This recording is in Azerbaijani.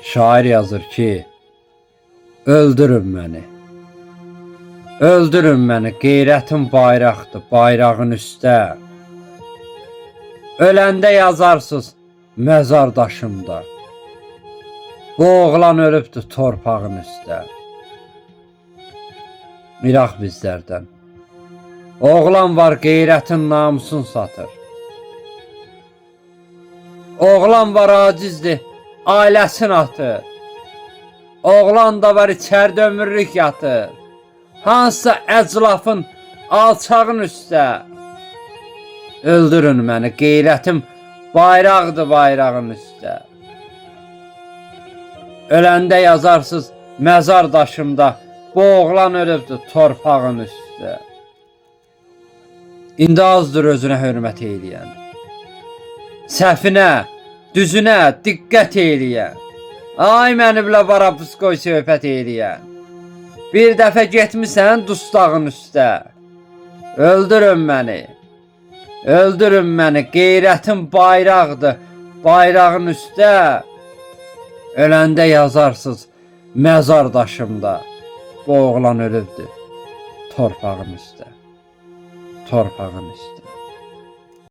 Şair yazır ki, öldürün məni. Öldürün məni, qeyrətim bayraqdır, bayrağın üstə. Öləndə yazarsız məzar daşımda. Bu oğlan ölübdür torpağın üstə. İraq bizlərdən. Oğlan var qeyrətin namusun satır. Oğlan var acizdir, ailəsini atır. Oğlan da var içərdə ömürlük yatır. Hansısa əclafın alçağın üstə. Öldürün məni, qeyrətim bayraqdır bayrağın üstə. Öləndə yazarsız məzar daşımda, bu oğlan ölübdür torpağın üstə. İndi azdır özünə hörmət eyləyən. Səhvinə, düzünə diqqət eyləyən. Ay mənimlə varapuskoy söhbət eyləyən. Bir dəfə getmisən dustağın üstə. Öldürün məni. Öldürün məni, qeyrətim bayraqdır, bayrağın üstə. Öləndə yazarsız məzar daşımda, bu oğlan ölübdür torpağın üstə. Torpağın üstə.